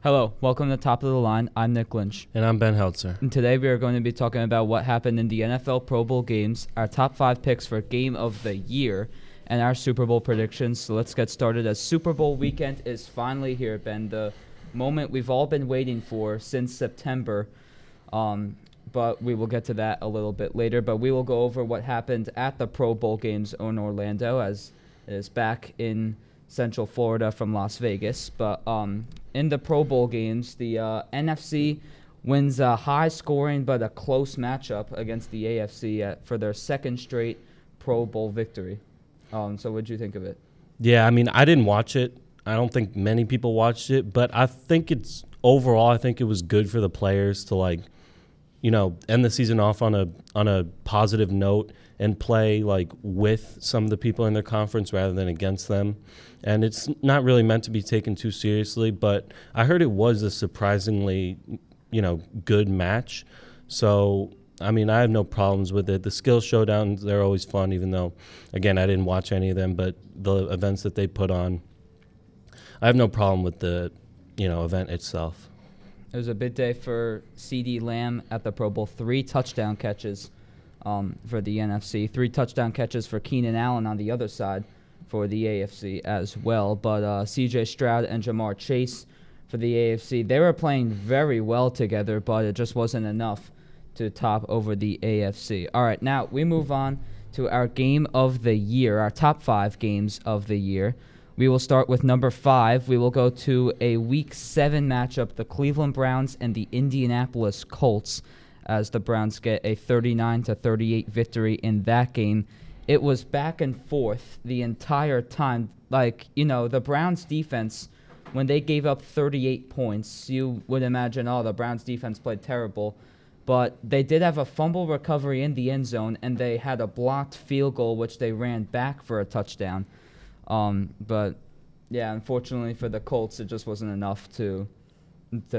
Hello, welcome to Top of the Line. I'm Nick Lynch. And I'm Ben Heltzer. And today we are going to be talking about what happened in the NFL Pro Bowl games, our top 5 picks for Game of the Year, and our Super Bowl predictions. So let's get started as Super Bowl weekend is finally here, Ben. The moment we've all been waiting for since September. But we will get to that a little bit later. But we will go over what happened at the Pro Bowl games in Orlando, as it is back in Central Florida from Las Vegas. But in the Pro Bowl games, the NFC wins a high-scoring but a close matchup against the AFC for their second straight Pro Bowl victory. So what did you think of it? Yeah, I mean, I didn't watch it. I don't think many people watched it, but I think I think it was good for the players to end the season off on a positive note and play with some of the people in their conference rather than against them. And it's not really meant to be taken too seriously, but I heard it was a surprisingly, good match. So, I mean, I have no problems with it. The skill showdowns, they're always fun, even though, again, I didn't watch any of them, but the events that they put on, I have no problem with the, event itself. It was a big day for CeeDee Lamb at the Pro Bowl. 3 touchdown catches for the NFC. 3 touchdown catches for Keenan Allen on the other side for the AFC as well. But C.J. Stroud and Jamar Chase for the AFC, they were playing very well together, but it just wasn't enough to top over the AFC. All right, now we move on to our game of the year, our top 5 games of the year. We will start with number 5. We will go to a Week 7 matchup, the Cleveland Browns and the Indianapolis Colts, as the Browns get a 39-38 victory in that game. It was back and forth the entire time. The Browns defense, when they gave up 38 points, you would imagine, the Browns defense played terrible. But they did have a fumble recovery in the end zone, and they had a blocked field goal, which they ran back for a touchdown. But yeah, unfortunately for the Colts, it just wasn't enough to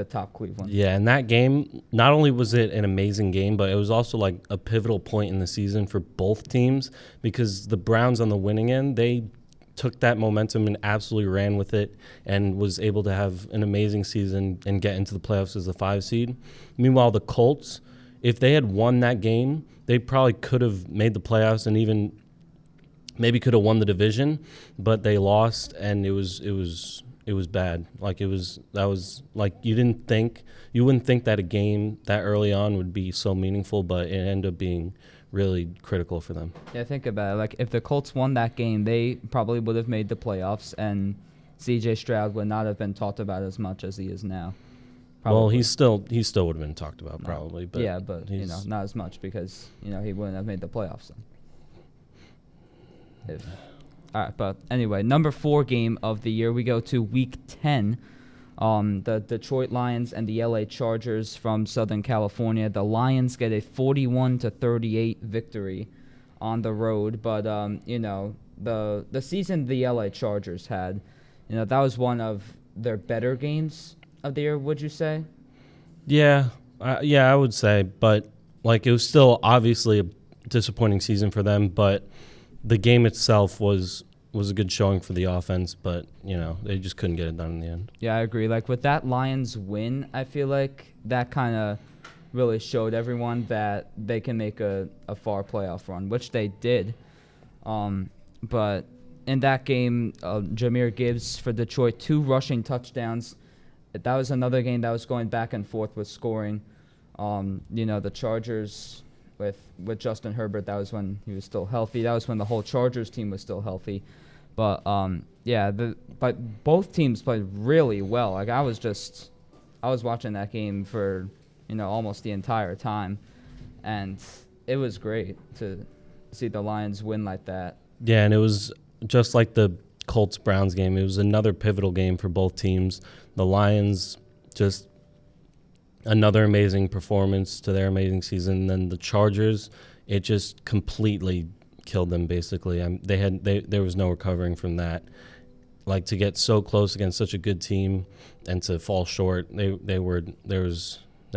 top Cleveland. Yeah, and that game, not only was it an amazing game, but it was also a pivotal point in the season for both teams, because the Browns on the winning end, they took that momentum and absolutely ran with it and was able to have an amazing season and get into the playoffs as a 5 seed. Meanwhile, the Colts, if they had won that game, they probably could have made the playoffs and even maybe could have won the division, but they lost, and it was bad. You wouldn't think that a game that early on would be so meaningful, but it ended up being really critical for them. Yeah, think about it. If the Colts won that game, they probably would have made the playoffs, and C.J. Stroud would not have been talked about as much as he is now. Probably. Well, he still would have been talked about probably, but yeah, but not as much because he wouldn't have made the playoffs then. All right, but anyway, number 4 game of the year, we go to Week 10. The Detroit Lions and the LA Chargers from Southern California. The Lions get a 41-38 victory on the road, but the season the LA Chargers had, that was one of their better games of the year. Would you say? Yeah, I would say, but it was still obviously a disappointing season for them, but the game itself was a good showing for the offense, but, they just couldn't get it done in the end. Yeah, I agree. With that Lions win, I feel like that kind of really showed everyone that they can make a far playoff run, which they did. But in that game, Jahmyr Gibbs for Detroit, 2 rushing touchdowns. That was another game that was going back and forth with scoring. The Chargers with Justin Herbert, that was when he was still healthy. That was when the whole Chargers team was still healthy. But but both teams played really well. I was watching that game for almost the entire time, and it was great to see the Lions win like that. Yeah, and it was just like the Colts-Browns game. It was another pivotal game for both teams. The Lions just another amazing performance to their amazing season. And then the Chargers, it just completely killed them, basically. There was no recovering from that. To get so close against such a good team and to fall short, they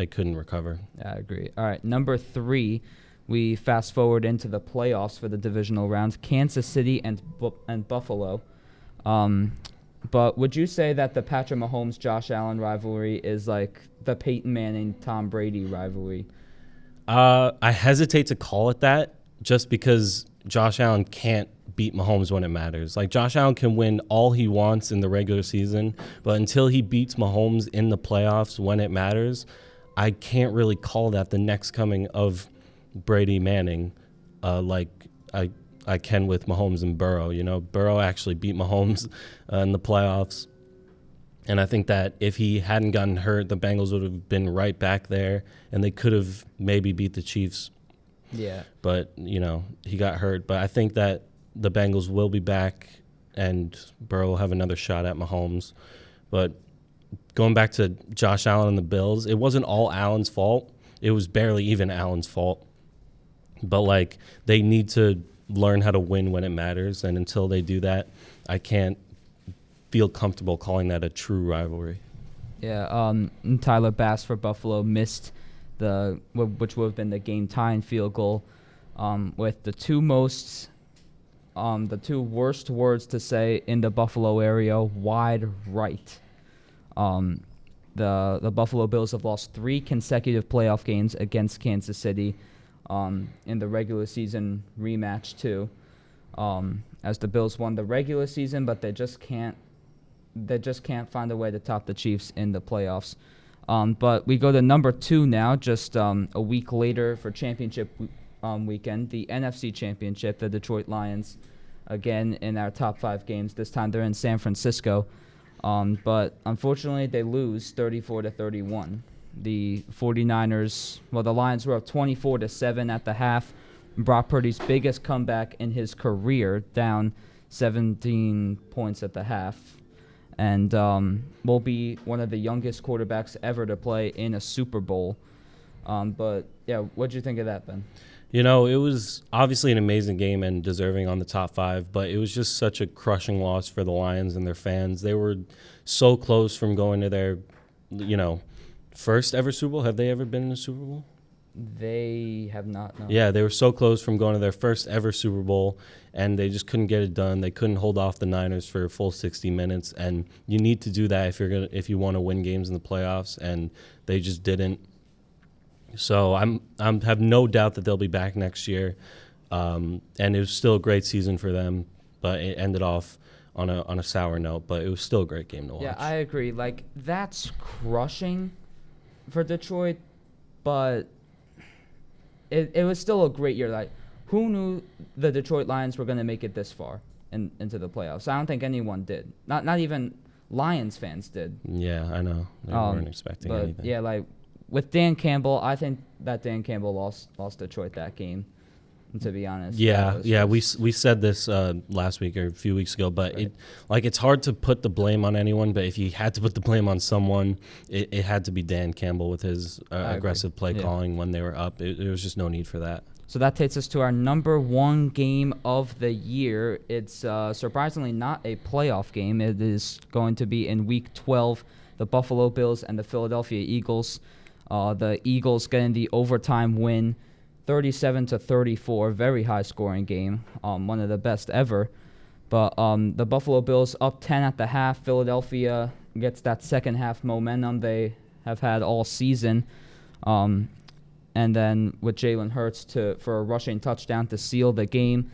couldn't recover. Yeah, I agree. All right, number 3, we fast forward into the playoffs for the divisional rounds. Kansas City and Buffalo. But would you say that the Patrick Mahomes Josh Allen rivalry is like the Peyton Manning Tom Brady rivalry? I hesitate to call it that just because Josh Allen can't beat Mahomes when it matters. Like, Josh Allen can win all he wants in the regular season, but until he beats Mahomes in the playoffs when it matters, I can't really call that the next coming of Brady Manning, like I can with Mahomes and Burrow. You know, Burrow actually beat Mahomes in the playoffs. And I think that if he hadn't gotten hurt, the Bengals would have been right back there, and they could have maybe beat the Chiefs. Yeah. But, you know, he got hurt. But I think that the Bengals will be back, and Burrow will have another shot at Mahomes. But going back to Josh Allen and the Bills, it wasn't all Allen's fault. It was barely even Allen's fault. But, like, they need to learn how to win when it matters, and until they do that, I can't feel comfortable calling that a true rivalry. Yeah, Tyler Bass for Buffalo missed which would have been the game-tying field goal, with the two worst words to say in the Buffalo area, wide right. The Buffalo Bills have lost 3 consecutive playoff games against Kansas City in the regular season rematch too, as the Bills won the regular season, but they just can't find a way to top the Chiefs in the playoffs. But we go to number 2 now, just a week later for championship weekend, the NFC Championship, the Detroit Lions, again in our top 5 games. This time they're in San Francisco, but unfortunately they lose 34-31. The 49ers, the Lions were up 24-7 at the half. Brock Purdy's biggest comeback in his career, down 17 points at the half. And will be one of the youngest quarterbacks ever to play in a Super Bowl. But, yeah, what'd you think of that, Ben? You know, it was obviously an amazing game and deserving on the top 5, but it was just such a crushing loss for the Lions and their fans. They were so close from going to their, first ever Super Bowl. Have they ever been in a Super Bowl? They have not, no. Yeah, they were so close from going to their first ever Super Bowl, and they just couldn't get it done. They couldn't hold off the Niners for a full 60 minutes, and you need to do that if you want to win games in the playoffs, and they just didn't. So I have no doubt that they'll be back next year, and it was still a great season for them, but it ended off on a sour note. But it was still a great game to watch. Yeah, I agree. Like, that's crushing for Detroit, but it was still a great year. Like, who knew the Detroit Lions were going to make it this far into the playoffs? I don't think anyone did. Not even Lions fans did. Yeah, I know. They weren't expecting anything. Yeah, like with Dan Campbell, I think that Dan Campbell lost Detroit that game, to be honest. Yeah. We said this last week or a few weeks ago, but right. It's hard to put the blame on anyone. But if you had to put the blame on someone, it had to be Dan Campbell with his aggressive play calling when they were up. There was just no need for that. So that takes us to our number 1 game of the year. It's surprisingly not a playoff game. It is going to be in Week 12, the Buffalo Bills and the Philadelphia Eagles. The Eagles getting the overtime win, 37-34, very high-scoring game, one of the best ever. But the Buffalo Bills up 10 at the half. Philadelphia gets that second-half momentum they have had all season. And then with Jalen Hurts for a rushing touchdown to seal the game.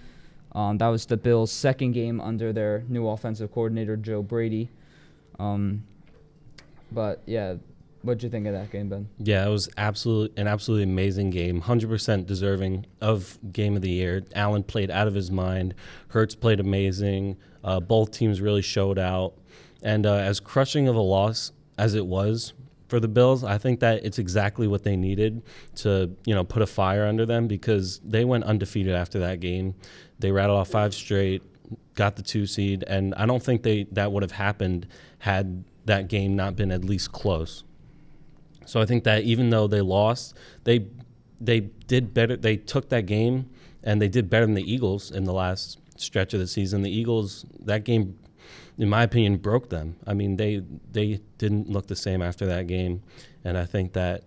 That was the Bills' second game under their new offensive coordinator, Joe Brady. But, yeah, what'd you think of that game, Ben? Yeah, it was an absolutely amazing game, 100% deserving of Game of the Year. Allen played out of his mind. Hurts played amazing. Both teams really showed out. And as crushing of a loss as it was for the Bills, I think that it's exactly what they needed to, put a fire under them, because they went undefeated after that game. They rattled off 5 straight, got the 2 seed, and I don't think that would have happened had that game not been at least close. So I think that even though they lost, they did better. They took that game, and they did better than the Eagles in the last stretch of the season. The Eagles, that game, in my opinion, broke them. I mean, they didn't look the same after that game, and I think that,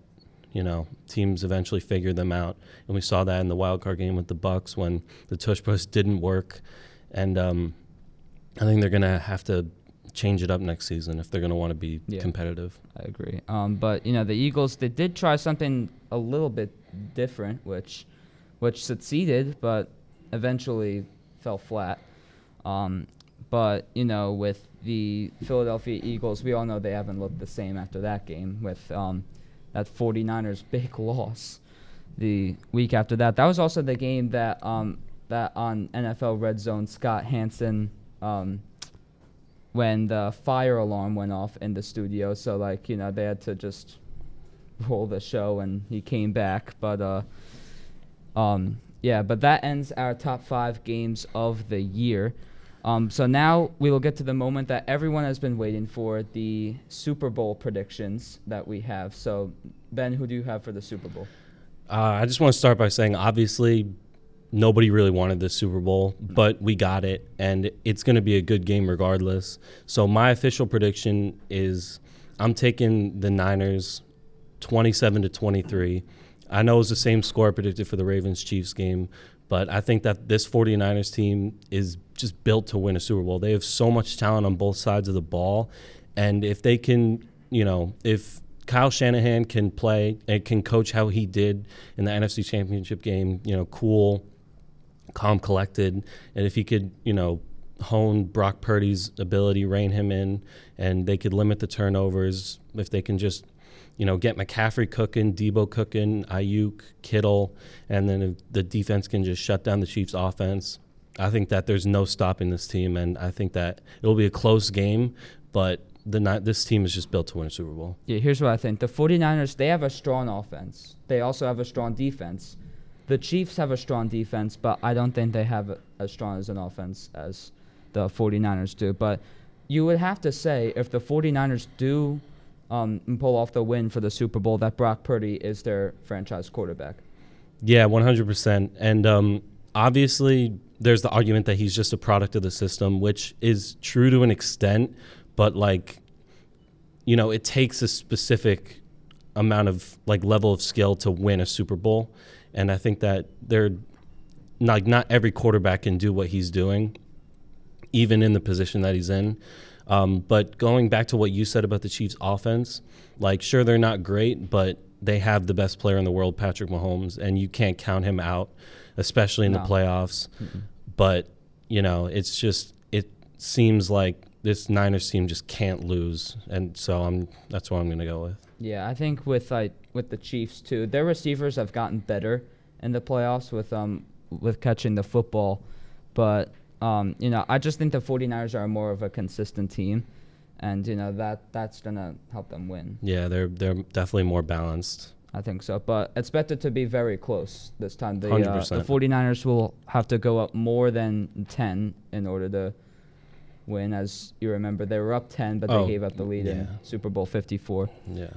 teams eventually figured them out, and we saw that in the wild card game with the Bucs when the tush push didn't work, and I think they're gonna have to change it up next season if they're going to want to be Yeah. competitive. I agree. But the Eagles, they did try something a little bit different, which succeeded, but eventually fell flat. But with the Philadelphia Eagles, we all know they haven't looked the same after that game with that 49ers big loss the week after that. That was also the game that on NFL Red Zone, Scott Hansen, when the fire alarm went off in the studio, so they had to just roll the show, and he came back. But but that ends our top 5 games of the year. So now we will get to the moment that everyone has been waiting for, the Super Bowl predictions that we have. So, Ben, who do you have for the Super Bowl? I just want to start by saying, obviously, nobody really wanted this Super Bowl, but we got it, and it's going to be a good game regardless. So my official prediction is I'm taking the Niners 27-23. I know it's the same score I predicted for the Ravens-Chiefs game, but I think that this 49ers team is just built to win a Super Bowl. They have so much talent on both sides of the ball, and if they can, if Kyle Shanahan can play and can coach how he did in the NFC Championship game, cool, calm, collected, and if he could, hone Brock Purdy's ability, rein him in, and they could limit the turnovers, if they can just, get McCaffrey cooking, Debo cooking, Ayuk, Kittle, and then if the defense can just shut down the Chiefs' offense, I think that there's no stopping this team, and I think that it'll be a close game, but this team is just built to win a Super Bowl. Yeah, here's what I think. The 49ers, they have a strong offense. They also have a strong defense. The Chiefs have a strong defense, but I don't think they have as strong as an offense as the 49ers do. But you would have to say, if the 49ers do pull off the win for the Super Bowl, that Brock Purdy is their franchise quarterback. Yeah, 100%. And obviously, there's the argument that he's just a product of the system, which is true to an extent, but it takes a specific amount of level of skill to win a Super Bowl. And I think that not every quarterback can do what he's doing, even in the position that he's in. But going back to what you said about the Chiefs' offense, sure, they're not great, but they have the best player in the world, Patrick Mahomes, and you can't count him out, especially in the playoffs. Mm-mm. But, it's just, it seems like this Niners team just can't lose, and so that's what I'm going to go with. Yeah, I think with the Chiefs too, their receivers have gotten better in the playoffs with catching the football, but I just think the 49ers are more of a consistent team, and that's gonna help them win. Yeah, they're definitely more balanced. I think so, but expected to be very close this time. The 100%. The 49ers will have to go up more than 10 in order to win. As you remember, they were up 10, but they gave up the lead in Super Bowl 54. Yeah.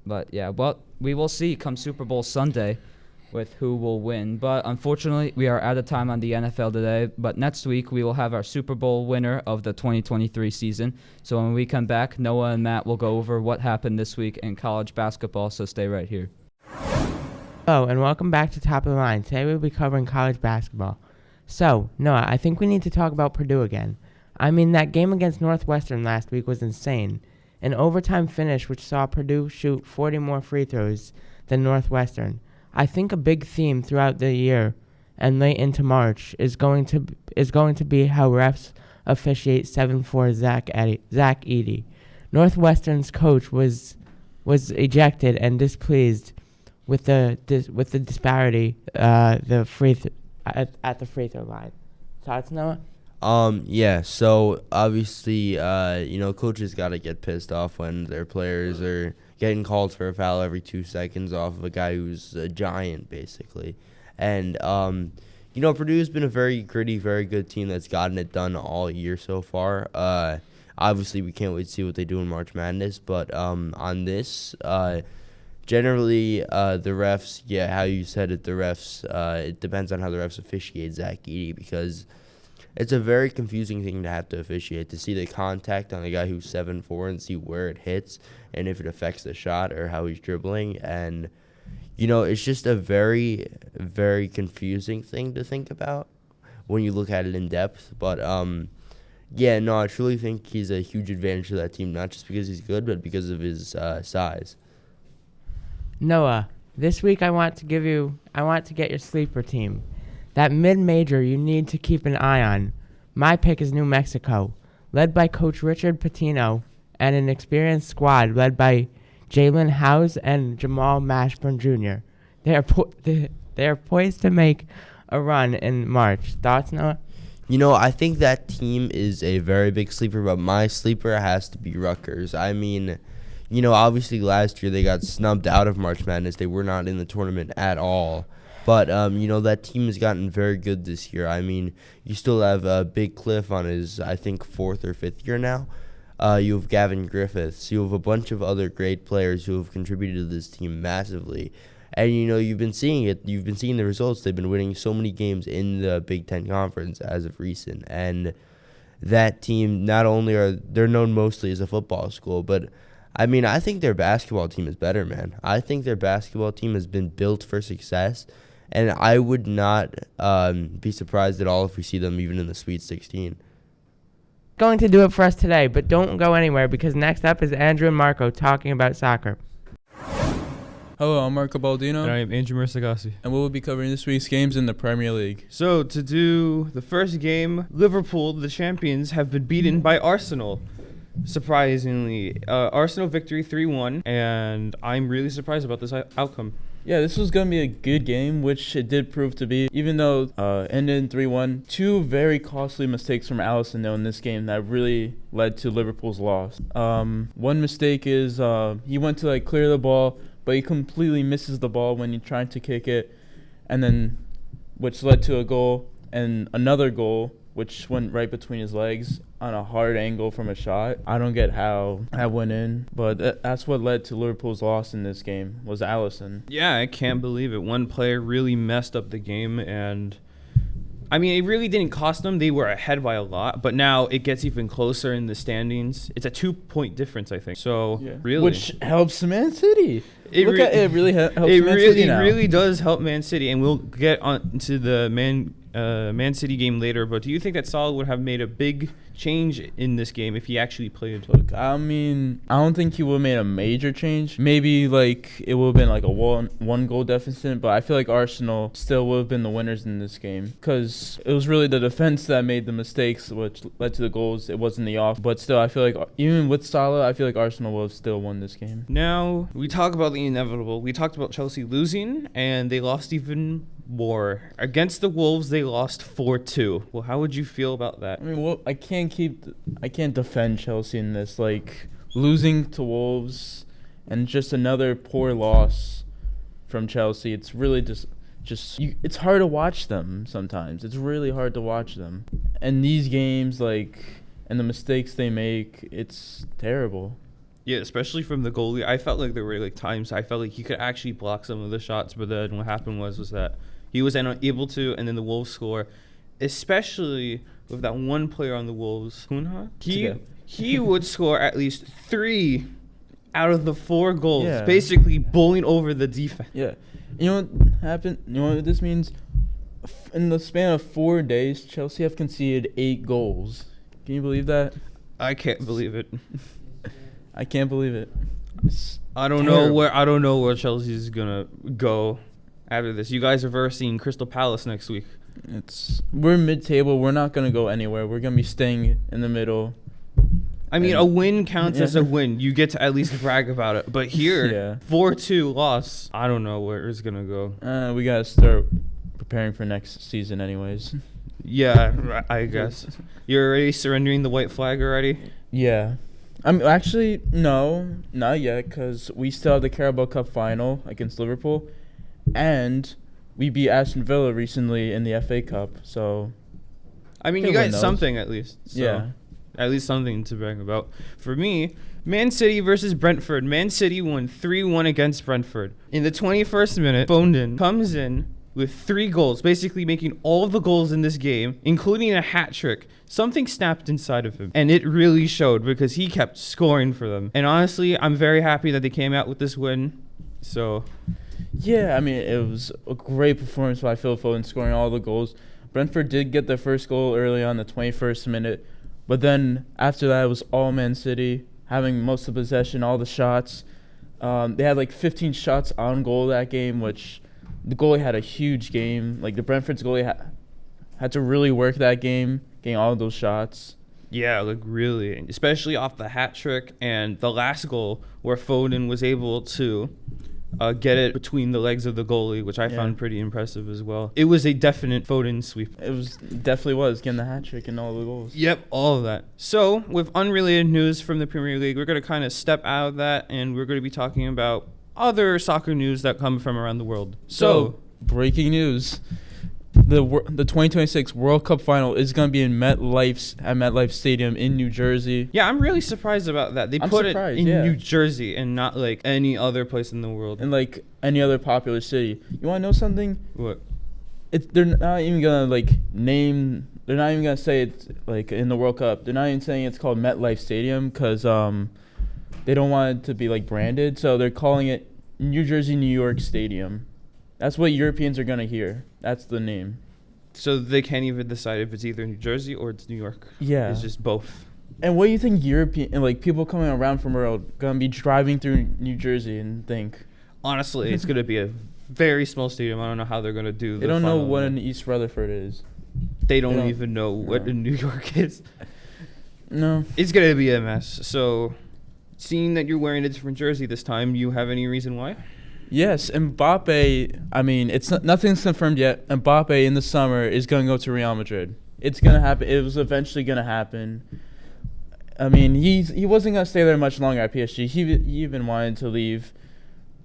But yeah, well, we will see come Super Bowl Sunday with who will win. But unfortunately, we are out of time on the NFL today. But next week, we will have our Super Bowl winner of the 2023 season. So when we come back, Noah and Matt will go over what happened this week in college basketball. So stay right here. Hello, and welcome back to Top of the Line. Today we'll be covering college basketball. So, Noah, I think we need to talk about Purdue again. I mean, that game against Northwestern last week was insane. An overtime finish which saw Purdue shoot 40 more free throws than Northwestern. I think a big theme throughout the year and late into March is going to be how refs officiate 7-4 Zach Edey. Northwestern's coach was ejected and displeased with the disparity at the free throw line. Thoughts, Noah? Yeah, so obviously, coaches got to get pissed off when their players are getting called for a foul every 2 seconds off of a guy who's a giant, basically. And, Purdue's been a very gritty, very good team that's gotten it done all year so far. Obviously, we can't wait to see what they do in March Madness, but on this, generally, the refs, how you said it, the refs, it depends on how the refs officiate Zach Edey, because it's a very confusing thing to have to officiate, to see the contact on a guy who's 7'4" and see where it hits and if it affects the shot or how he's dribbling. And, it's just a very, very confusing thing to think about when you look at it in depth. But, Yeah, no, I truly think he's a huge advantage to that team, not just because he's good, but because of his size. Noah, this week I want to get your sleeper team. That mid-major you need to keep an eye on. My pick is New Mexico, led by Coach Richard Pitino, and an experienced squad led by Jalen Howes and Jamal Mashburn Jr. They are poised to make a run in March. Thoughts, Noah? I think that team is a very big sleeper, but my sleeper has to be Rutgers. I mean, obviously last year they got snubbed out of March Madness. They were not in the tournament at all. But, that team has gotten very good this year. I mean, you still have Big Cliff on his, I think, 4th or 5th year now. You have Gavin Griffiths. You have a bunch of other great players who have contributed to this team massively. And, you've been seeing it. You've been seeing the results. They've been winning so many games in the Big Ten Conference as of recent. And that team, not only they're known mostly as a football school, but, I mean, I think their basketball team is better, man. I think their basketball team has been built for success. And I would not be surprised at all if we see them even in the Sweet 16. Going to do it for us today, but don't go anywhere because next up is Andrew and Marco talking about soccer. Hello, I'm Marco Baldino. And I am Andrew Mirzaaghasi. And we will be covering this week's games in the Premier League. So, to do the first game, Liverpool, the champions, have been beaten by Arsenal. Surprisingly, Arsenal victory 3-1, and I'm really surprised about this outcome. Yeah, this was going to be a good game, which it did prove to be. Even though ended in 3-1, two very costly mistakes from Alisson though in this game that really led to Liverpool's loss. One mistake is he went to clear the ball, but he completely misses the ball when he tried to kick it, and then which led to a goal and another goal which went right between his legs on a hard angle from a shot. I don't get how that went in, but that's what led to Liverpool's loss in this game was Alisson. Yeah, I can't believe it. One player really messed up the game, and I mean, it really didn't cost them. They were ahead by a lot, but now it gets even closer in the standings. It's a 2-point difference, I think. So, Yeah. really. Which helps Man City. It really helps Man really, City now. It really does help Man City, and we'll get on to the Man City game later, but do you think that Salah would have made a big change in this game if he actually played? Look, I mean, I don't think he would have made a major change. Maybe it would have been a one goal deficit, but I feel like Arsenal still would have been the winners in this game because it was really the defense that made the mistakes, which led to the goals. It wasn't the off, but still, I feel like even with Salah, I feel like Arsenal would have still won this game. Now we talk about the inevitable. We talked about Chelsea losing, and they lost even more against the Wolves. They lost 4-2. Well, how would you feel about that? I mean, I can't defend Chelsea in this. Losing to Wolves and just another poor loss from Chelsea. It's really it's hard to watch them sometimes. It's really hard to watch them. And these games, and the mistakes they make, it's terrible. Yeah, especially from the goalie. I felt like there were times I felt like he could actually block some of the shots, but then what happened was that he was unable to, and then the Wolves score, especially with that one player on the Wolves, Cunha. He would score at least 3 out of the 4 goals, basically bowling over the defense. Yeah. You know what happened? You know what this means? In the span of 4 days, Chelsea have conceded 8 goals. Can you believe that? I can't believe it. I can't believe it. I don't know where Chelsea's gonna go after this. You guys are versing Crystal Palace next week. We're mid-table. We're not gonna go anywhere. We're gonna be staying in the middle. I mean, a win counts as a win. You get to at least brag about it. But here, 4-2 loss. I don't know where it's gonna go. We gotta start preparing for next season, anyways. Yeah, I guess. You're already surrendering the white flag already? Yeah. Actually, no, not yet, because we still have the Carabao Cup final against Liverpool, and we beat Aston Villa recently in the FA Cup, so... I mean, you got something at least. So yeah. At least something to brag about. For me, Man City versus Brentford. Man City won 3-1 against Brentford. In the 21st minute, Foden comes in with 3 goals, basically making all of the goals in this game, including a hat trick. Something snapped inside of him, and it really showed because he kept scoring for them. And honestly, I'm very happy that they came out with this win. So, yeah, I mean, it was a great performance by Phil Foden scoring all the goals. Brentford did get their first goal early on, the 21st minute, But then after that, it was all Man City having most of the possession, all the shots. They had like 15 shots on goal that game, which the goalie had a huge game. Like the Brentford's goalie had to really work that game, getting all of those shots. Yeah, like really, especially off the hat trick and the last goal where Foden was able to get it between the legs of the goalie, which I found pretty impressive as well. It was a definite Foden sweep. Definitely was getting the hat trick and all the goals. Yep, all of that. So, with unrelated news from the Premier League, we're going to kind of step out of that, and we're going to be talking about other soccer news that come from around the world. So breaking news. The 2026 World Cup final is going to be in MetLife Stadium in New Jersey. Yeah, I'm really surprised about that. They put it in New Jersey and not like any other place in the world. And like any other popular city. You want to know something? What? They're not even going to like name. They're not even going to say it's like in the World Cup. They're not even saying it's called MetLife Stadium because they don't want it to be like branded. So they're calling it New Jersey New York Stadium. That's what Europeans are going to hear. That's the name. So they can't even decide if it's either New Jersey or it's New York. Yeah. It's just both. And what do you think people coming around from the world going to be driving through New Jersey and think? Honestly, it's going to be a very small stadium. I don't know how they're going to do They don't know what an East Rutherford is. They don't even know what in New York is. No. It's going to be a mess. So seeing that you're wearing a different jersey this time, you have any reason why? Yes, Mbappe, I mean, nothing's confirmed yet. Mbappe in the summer is going to go to Real Madrid. It's going to happen. It was eventually going to happen. I mean, he wasn't going to stay there much longer at PSG. He even wanted to leave.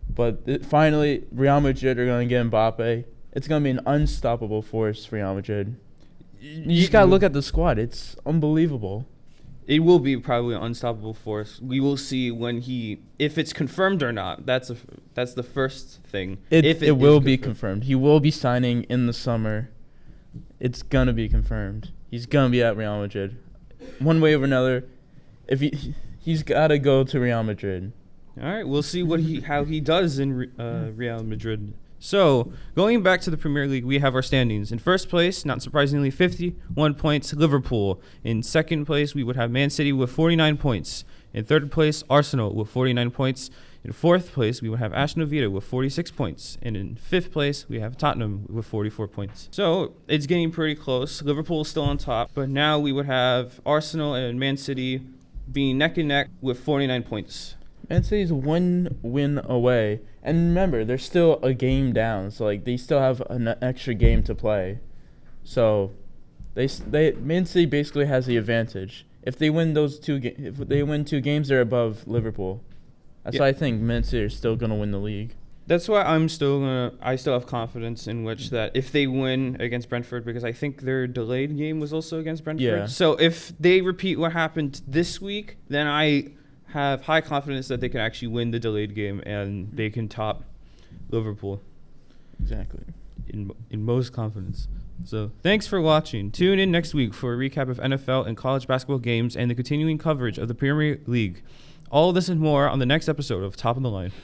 But finally, Real Madrid are going to get Mbappe. It's going to be an unstoppable force for Real Madrid. You just got to look at the squad. It's unbelievable. It will be probably an unstoppable force. We will see if it's confirmed or not. That's the first thing. It will be confirmed. He will be signing in the summer. It's gonna be confirmed. He's gonna be at Real Madrid, one way or another. If he's gotta go to Real Madrid. All right, we'll see how he does in Real Madrid. So, going back to the Premier League, we have our standings. In first place, not surprisingly, 51 points, Liverpool. In second place, we would have Man City with 49 points. In third place, Arsenal with 49 points. In fourth place, we would have Aston Villa with 46 points. And in fifth place, we have Tottenham with 44 points. So, it's getting pretty close. Liverpool is still on top. But now we would have Arsenal and Man City being neck and neck with 49 points. Man City's one win away. And remember, they're still a game down. So, like, they still have an extra game to play. So, Man City basically has the advantage. If they win if they win 2 games, they're above Liverpool. That's why I think Man City are still going to win the league. That's why I still have confidence in which that if they win against Brentford, because I think their delayed game was also against Brentford. Yeah. So if they repeat what happened this week, then I have high confidence that they can actually win the delayed game and they can top Liverpool. Exactly. In most confidence. So thanks for watching. Tune in next week for a recap of NFL and college basketball games and the continuing coverage of the Premier League. All this and more on the next episode of Top of the Line.